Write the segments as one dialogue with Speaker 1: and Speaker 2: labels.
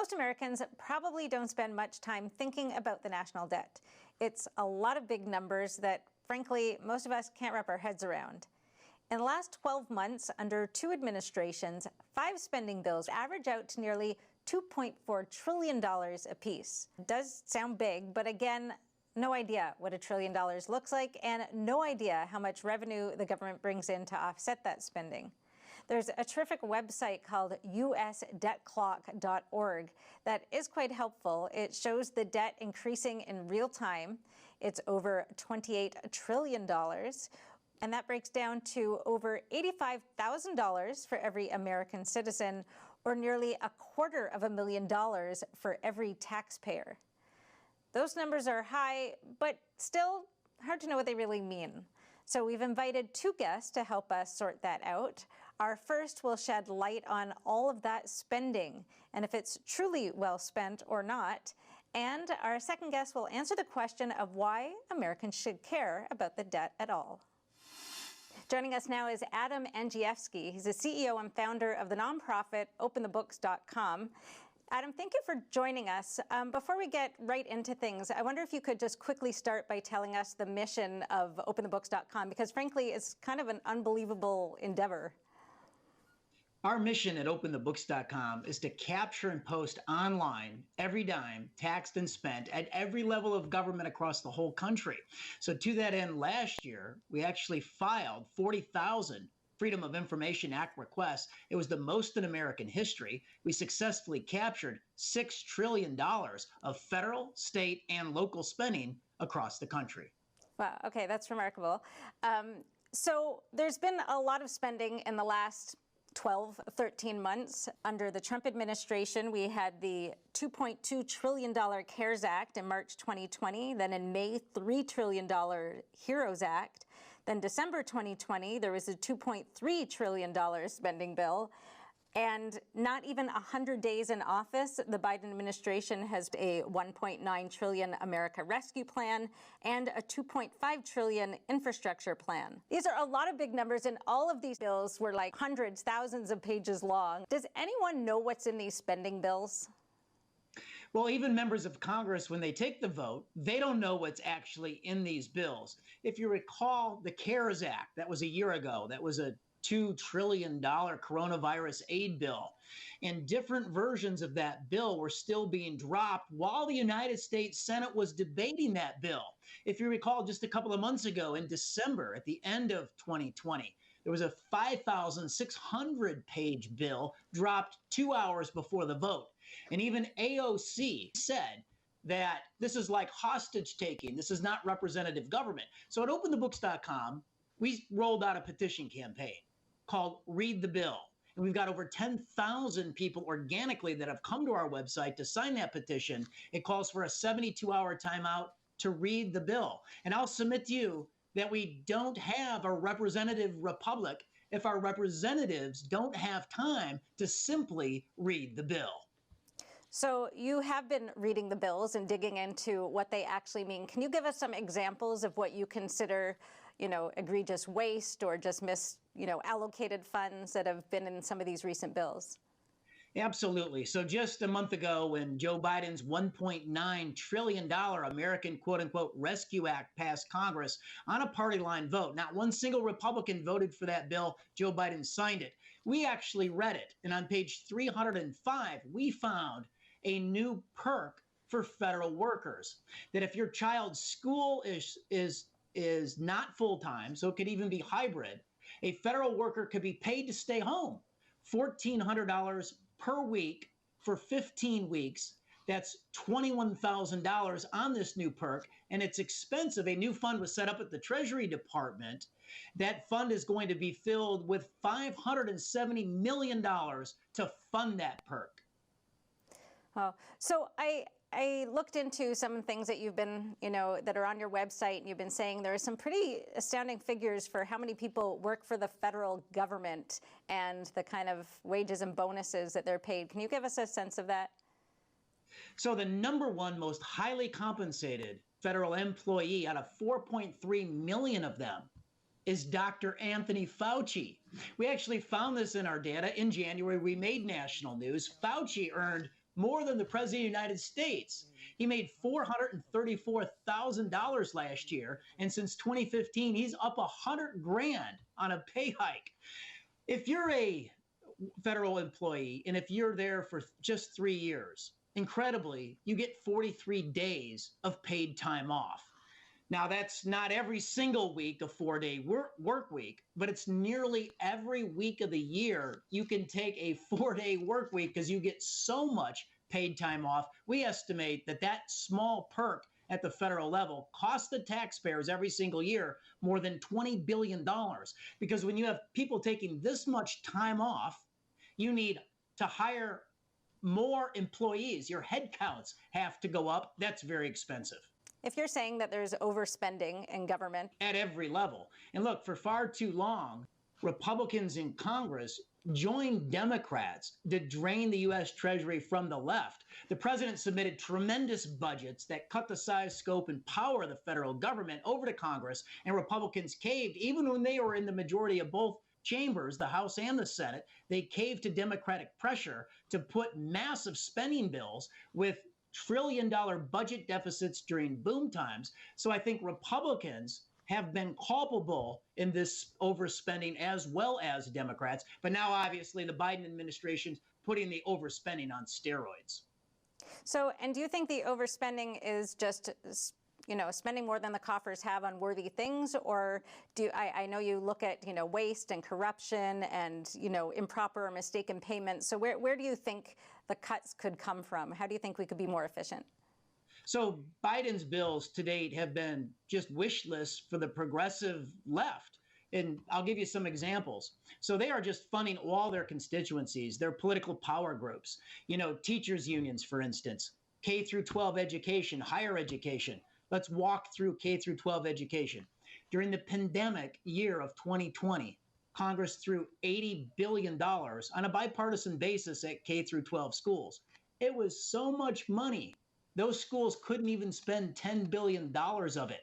Speaker 1: Most Americans probably don't spend much time thinking about the national debt. It's a lot of big numbers that, frankly, most of us can't wrap our heads around. In the last 12 months, under 2 administrations, 5 spending bills average out to nearly $2.4 trillion apiece. It does sound big, but again, no idea what $1 trillion looks like and no idea how much revenue the government brings in to offset that spending. There's a terrific website called usdebtclock.org that is quite helpful. It shows the debt increasing in real time. It's over $28 trillion. And that breaks down to over $85,000 for every American citizen, or nearly $250,000 for every taxpayer. Those numbers are high, but still hard to know what they really mean. So we've invited 2 guests to help us sort that out. Our first will shed light on all of that spending and if it's truly well spent or not. And our second guest will answer the question of why Americans should care about the debt at all. Joining us now is Adam Andrzejewski. He's the CEO and founder of the nonprofit OpenTheBooks.com. Adam, thank you for joining us. Before we get right into things, I wonder if you could just quickly start by telling us the mission of OpenTheBooks.com, because frankly, it's kind of an unbelievable endeavor.
Speaker 2: Our mission at OpenTheBooks.com is to capture and post online every dime taxed and spent at every level of government across the whole country. So to that end, last year, we actually filed 40,000 Freedom of Information Act requests. It was the most in American history. We successfully captured $6 trillion of federal, state, and local spending across the country.
Speaker 1: Wow, okay, that's remarkable. So there's been a lot of spending in the last 12, 13 months. Under the Trump administration, we had the $2.2 trillion CARES Act in March 2020. Then in May, $3 trillion HEROES Act. Then December 2020, there was a $2.3 trillion spending bill. And not even 100 days in office, the Biden administration has a $1.9 trillion America Rescue Plan and a $2.5 trillion infrastructure plan. These are a lot of big numbers, and all of these bills were like hundreds, thousands of pages long. Does anyone know what's in these spending bills?
Speaker 2: Well, even members of Congress, when they take the vote, they don't know what's actually in these bills. If you recall the CARES Act, that was a year ago, that was a $2 trillion coronavirus aid bill. And different versions of that bill were still being dropped while the United States Senate was debating that bill. If you recall, just a couple of months ago in December, at the end of 2020, there was a 5,600-page bill dropped 2 hours before the vote. And even AOC said that this is like hostage taking. This is not representative government. So at OpenTheBooks.com, we rolled out a petition campaign called Read the Bill. And we've got over 10,000 people organically that have come to our website to sign that petition. It calls for a 72-hour timeout to read the bill. And I'll submit to you that we don't have a representative republic if our representatives don't have time to simply read the bill.
Speaker 1: So you have been reading the bills and digging into what they actually mean. Can you give us some examples of what you consider, egregious waste or just allocated funds that have been in some of these recent bills?
Speaker 2: Absolutely. So just a month ago, when Joe Biden's $1.9 trillion American quote-unquote Rescue Act passed Congress on a party line vote, not one single Republican voted for that bill. Joe Biden signed it. We actually read it. And on page 305, we found a new perk for federal workers, that if your child's school is not full-time, so it could even be hybrid, a federal worker could be paid to stay home, $1,400 per week for 15 weeks. That's $21,000 on this new perk, and it's expensive. A new fund was set up at the Treasury Department. That fund is going to be filled with $570 million to fund that perk.
Speaker 1: Oh, so I looked into some things that you've been, that are on your website, and you've been saying there are some pretty astounding figures for how many people work for the federal government and the kind of wages and bonuses that they're paid. Can you give us a sense of that?
Speaker 2: So the number one most highly compensated federal employee out of 4.3 million of them is Dr. Anthony Fauci. We actually found this in our data. In January, we made national news. Fauci earned more than the President of the United States. He made $434,000 last year. And since 2015, he's up $100,000 on a pay hike. If you're a federal employee and if you're there for just 3 years, incredibly, you get 43 days of paid time off. Now, that's not every single week a 4-day work week, but it's nearly every week of the year you can take a 4-day work week because you get so much paid time off. We estimate that that small perk at the federal level costs the taxpayers every single year more than $20 billion. Because when you have people taking this much time off, you need to hire more employees. Your headcounts have to go up. That's very expensive.
Speaker 1: If you're saying that there's overspending in government
Speaker 2: at every level. And look, for far too long, Republicans in Congress joined Democrats to drain the U.S. Treasury from the left. The president submitted tremendous budgets that cut the size, scope, and power of the federal government over to Congress, and Republicans caved. Even when they were in the majority of both chambers, the House and the Senate, they caved to Democratic pressure to put massive spending bills with trillion-dollar budget deficits during boom times. So I think Republicans have been culpable in this overspending as well as Democrats. But now, obviously, the Biden administration's putting the overspending on steroids.
Speaker 1: So, and do you think the overspending is just, spending more than the coffers have on worthy things? Or I know you look at, waste and corruption and, improper or mistaken payments. So where do you think the cuts could come from? How do you think we could be more efficient?
Speaker 2: So Biden's bills to date have been just wish lists for the progressive left. And I'll give you some examples. So they are just funding all their constituencies, their political power groups, teachers unions, for instance, K through 12 education, higher education. Let's walk through K through 12 education. During the pandemic year of 2020, Congress threw $80 billion on a bipartisan basis at K through 12 schools. It was so much money. Those schools couldn't even spend $10 billion of it.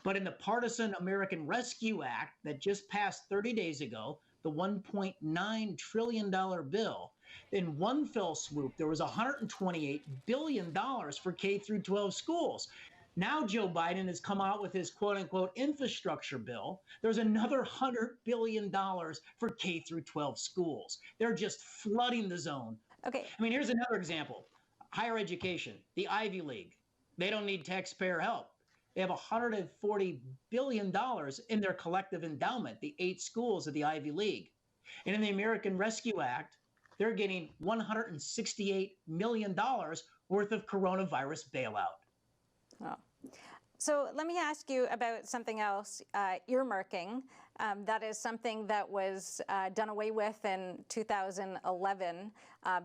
Speaker 2: But in the partisan American Rescue Act that just passed 30 days ago, the $1.9 trillion bill, in one fell swoop, there was $128 billion for K through 12 schools. Now Joe Biden has come out with his quote-unquote infrastructure bill. There's another $100 billion for K through 12 schools. They're just flooding the zone.
Speaker 1: Okay.
Speaker 2: I mean, here's another example. Higher education, the Ivy League. They don't need taxpayer help. They have $140 billion in their collective endowment, the 8 schools of the Ivy League. And in the American Rescue Act, they're getting $168 million worth of coronavirus bailout.
Speaker 1: Oh. So let me ask you about something else, earmarking. That is something that was done away with in 2011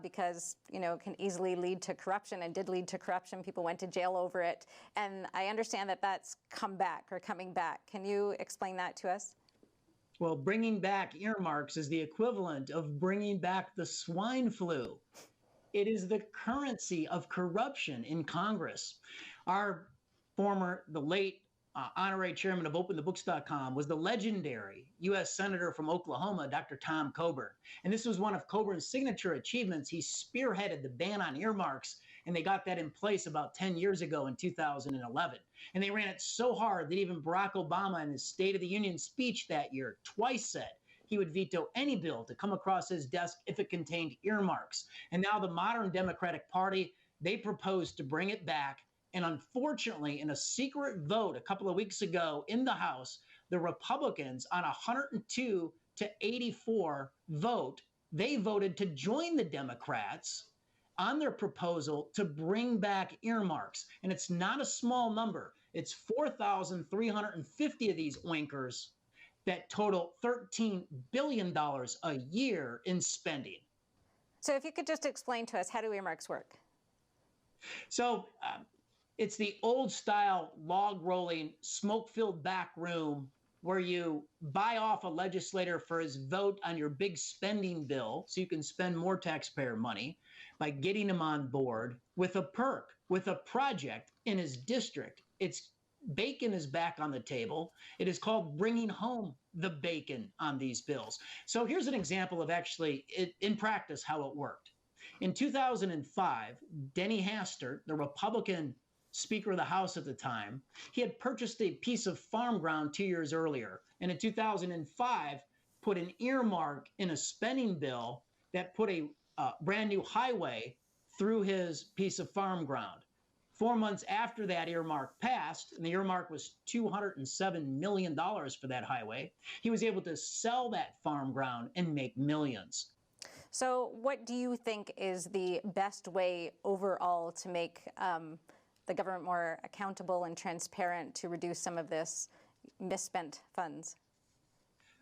Speaker 1: because, it can easily lead to corruption and did lead to corruption. People went to jail over it. And I understand that that's coming back. Can you explain that to us?
Speaker 2: Well, bringing back earmarks is the equivalent of bringing back the swine flu. It is the currency of corruption in Congress. The late honorary chairman of OpenTheBooks.com was the legendary U.S. Senator from Oklahoma, Dr. Tom Coburn. And this was one of Coburn's signature achievements. He spearheaded the ban on earmarks, and they got that in place about 10 years ago in 2011. And they ran it so hard that even Barack Obama in his State of the Union speech that year twice said he would veto any bill to come across his desk if it contained earmarks. And now the modern Democratic Party, they proposed to bring it back. And unfortunately, in a secret vote a couple of weeks ago in the House, the Republicans on a 102 to 84 vote, they voted to join the Democrats on their proposal to bring back earmarks. And it's not a small number. It's 4,350 of these oinkers that total $13 billion a year in spending.
Speaker 1: So if you could just explain to us, how do earmarks work?
Speaker 2: So it's the old style log rolling, smoke-filled back room where you buy off a legislator for his vote on your big spending bill so you can spend more taxpayer money by getting him on board with a perk, with a project in his district. It's bacon is back on the table. It is called bringing home the bacon on these bills. So here's an example of actually, in practice, how it worked. In 2005, Denny Hastert, the Republican Speaker of the House at the time, he had purchased a piece of farm ground 2 years earlier. And in 2005, put an earmark in a spending bill that put a brand new highway through his piece of farm ground. 4 months after that earmark passed, and the earmark was $207 million for that highway, he was able to sell that farm ground and make millions.
Speaker 1: So what do you think is the best way overall to make the government more accountable and transparent to reduce some of this misspent funds?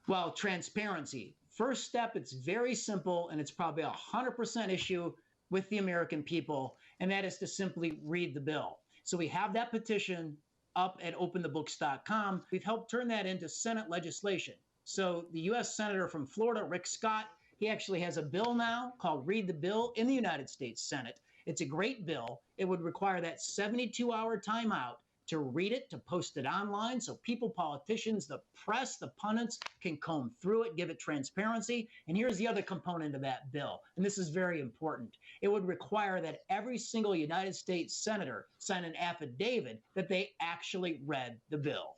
Speaker 2: Well, transparency. First step, it's very simple, and it's probably a 100% issue with the American people, and that is to simply read the bill. So we have that petition up at OpenTheBooks.com. We've helped turn that into Senate legislation. So the U.S. Senator from Florida, Rick Scott, he actually has a bill now called Read the Bill in the United States Senate. It's a great bill. It would require that 72-hour timeout to read it, to post it online, so people, politicians, the press, the pundits can comb through it, give it transparency. And here's the other component of that bill, and this is very important. It would require that every single United States senator sign an affidavit that they actually read the bill.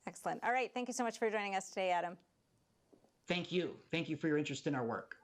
Speaker 1: Excellent. All right. Thank you so much for joining us today, Adam.
Speaker 2: Thank you. Thank you for your interest in our work.